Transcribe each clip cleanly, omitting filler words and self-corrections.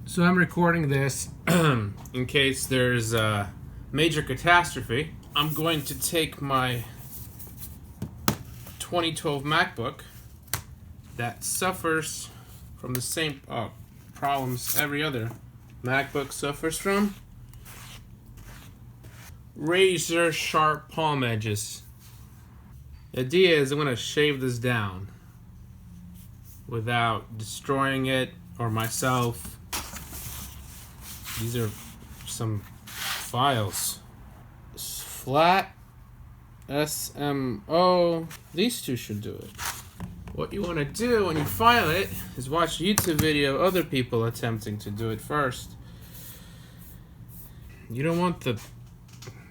So I'm recording this in case there's a major catastrophe. I'm going to take my 2012 MacBook that suffers from the same problems every other MacBook suffers from. Razor sharp palm edges. The idea is I'm going to shave this down without destroying it or myself. These are some files. Flat SMO. These two should do it. What you want to do when you file it is watch a YouTube video of other people attempting to do it first. You don't want the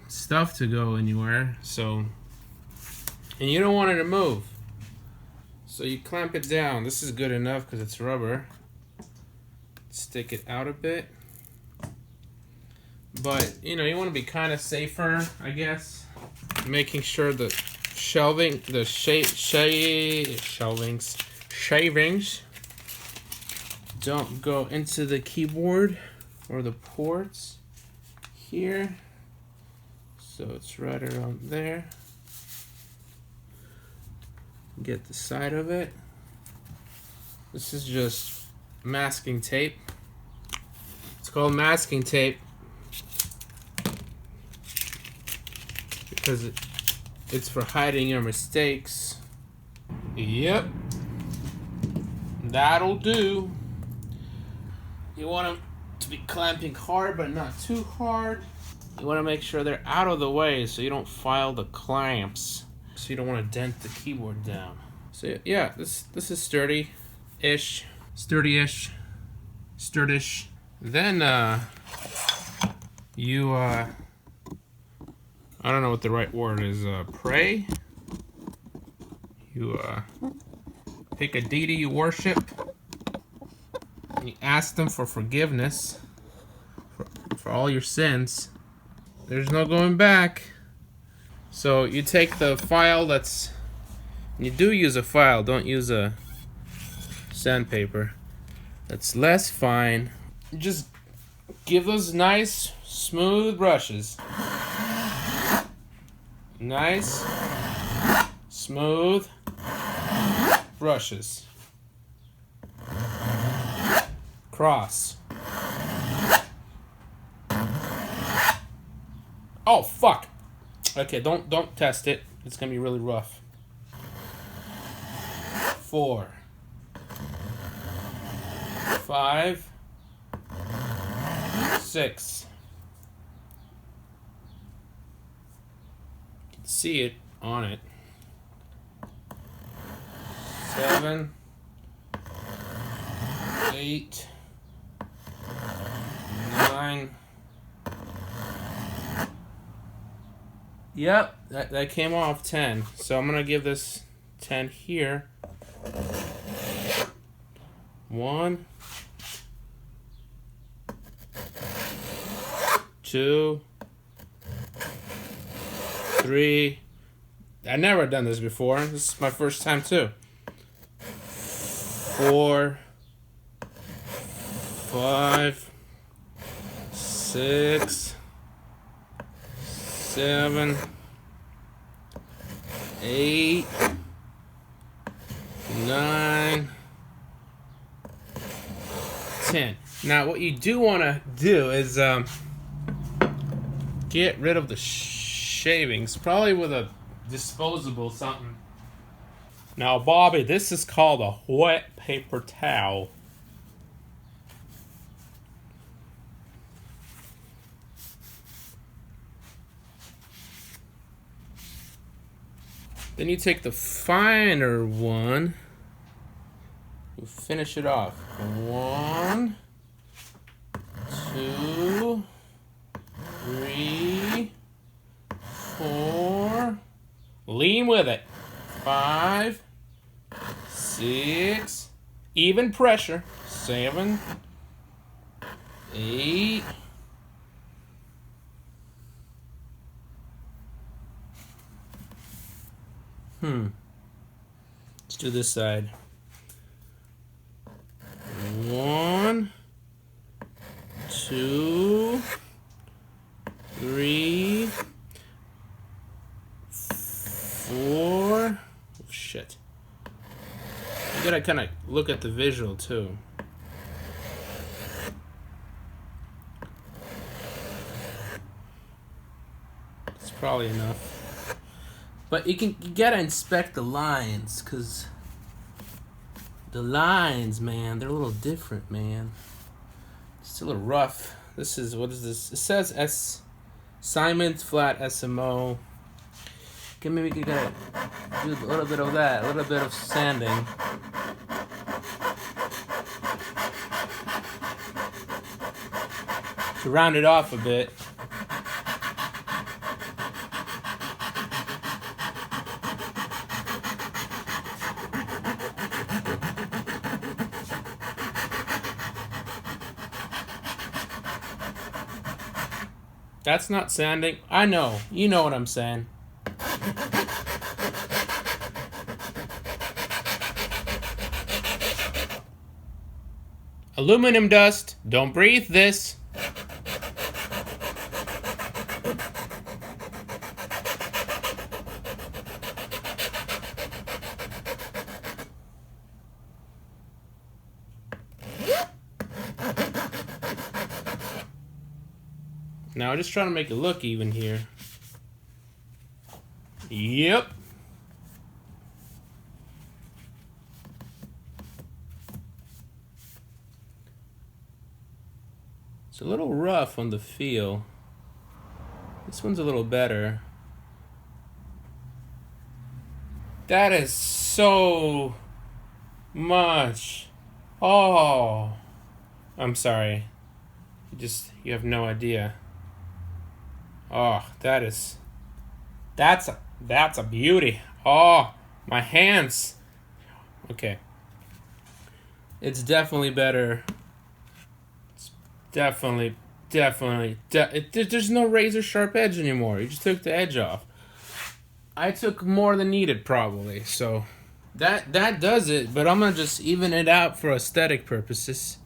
stuff to go anywhere, and you don't want it to move. So you clamp it down. This is good enough because it's rubber. Stick it out a bit. But, you want to be kind of safer, I guess. Making sure the shavings don't go into the keyboard or the ports here. So it's right around there. Get the side of it. This is just masking tape. It's called masking tape because it's for hiding your mistakes. Yep, that'll do. You want them to be clamping hard, but not too hard. You want to make sure they're out of the way so you don't file the clamps. So you don't want to dent the keyboard down. So yeah, this is sturdy-ish. Sturdy-ish. Sturdish. Then you I don't know what the right word is. Pray. You pick a deity you worship. And you ask them for forgiveness for all your sins. There's no going back. So you take the file you do use a file, don't use a sandpaper. That's less fine. Just give those nice, smooth brushes. Nice, smooth brushes. Cross. Oh, fuck. Okay, don't test it. It's gonna be really rough. 4, 5, 6. You can see it on it. 7, 8, 9. Yep, that came off 10. So I'm gonna give this 10 here. 1, 2, 3. I've never done this before. This is my first time too. 4, 5, 6, 7, 8, 9, 10. Now what you do want to do is get rid of the shavings, probably with a disposable something. Now Bobby, this is called a wet paper towel. Then you take the finer one, you finish it off. 1, 2, 3, 4. Lean with it. 5, 6. Even pressure. 7, 8. Let's do this side. 1, 2, 3, 4. Shit. You gotta kind of look at the visual too. It's probably enough. But you gotta inspect the lines, cause the lines, man, they're a little different, man. It's a little rough. This is, what is this? It says Simon's flat SMO. Okay, maybe you gotta do a little bit of that, a little bit of sanding. To round it off a bit. That's not sanding. I know. You know what I'm saying. Aluminum dust. Don't breathe this. Now I'm just trying to make it look even here. Yep. It's a little rough on the feel. This one's a little better. That is so much. Oh, I'm sorry. You have no idea. Oh, that's a beauty. Oh, my hands. Okay. It's definitely better. It's definitely, there's no razor sharp edge anymore. You just took the edge off. I took more than needed probably, so that does it, but I'm gonna just even it out for aesthetic purposes.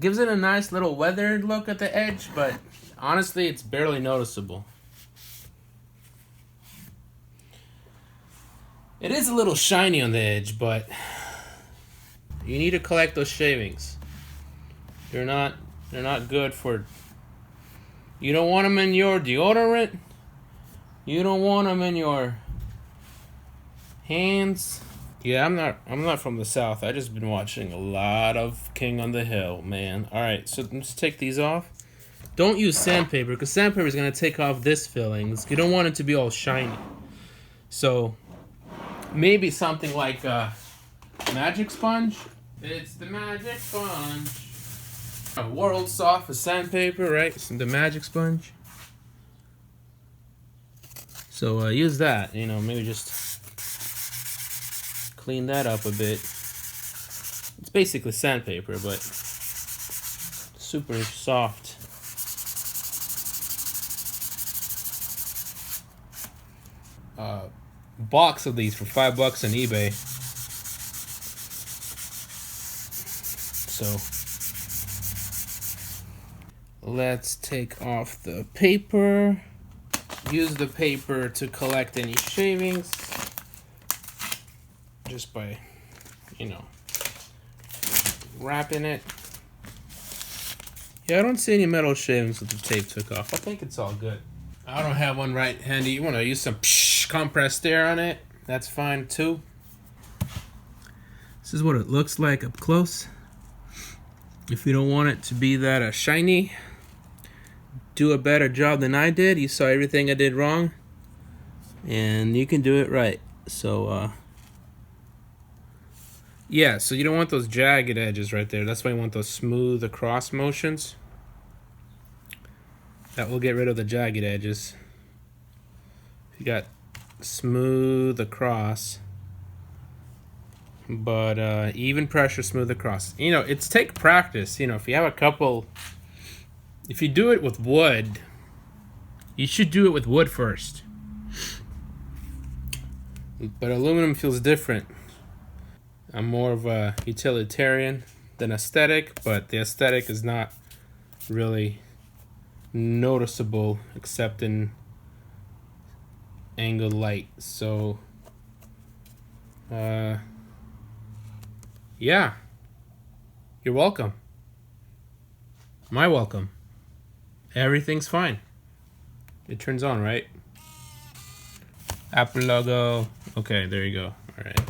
Gives it a nice little weathered look at the edge, but honestly, it's barely noticeable. It is a little shiny on the edge, but you need to collect those shavings. They're not good for. You don't want them in your deodorant. You don't want them in your hands. Yeah, I'm not from the South. I just been watching a lot of King on the Hill, man. All right, so let's take these off. Don't use sandpaper, because sandpaper is going to take off this filling. You don't want it to be all shiny. So maybe something like a magic sponge. It's the magic sponge. World's softest sandpaper, right? It's the magic sponge. So use that. Maybe just clean that up a bit. It's basically sandpaper, but super soft. Box of these for $5 on eBay. So let's take off the paper. Use the paper to collect any shavings. Just by, wrapping it. Yeah, I don't see any metal shavings that the tape took off. I think it's all good. I don't have one right handy. You want to use some compressed air on it? That's fine too. This is what it looks like up close. If you don't want it to be that shiny, do a better job than I did. You saw everything I did wrong, and you can do it right. So yeah, so you don't want those jagged edges right there. That's why you want those smooth across motions. That will get rid of the jagged edges. You got smooth across, but even pressure, smooth across. You know, it's take practice. You know, if you have a couple, if you do it with wood, you should do it with wood first. But aluminum feels different. I'm more of a utilitarian than aesthetic, but the aesthetic is not really noticeable except in angled light. So yeah, you're welcome. My welcome. Everything's fine. It turns on, right? Apple logo. Okay, there you go. All right.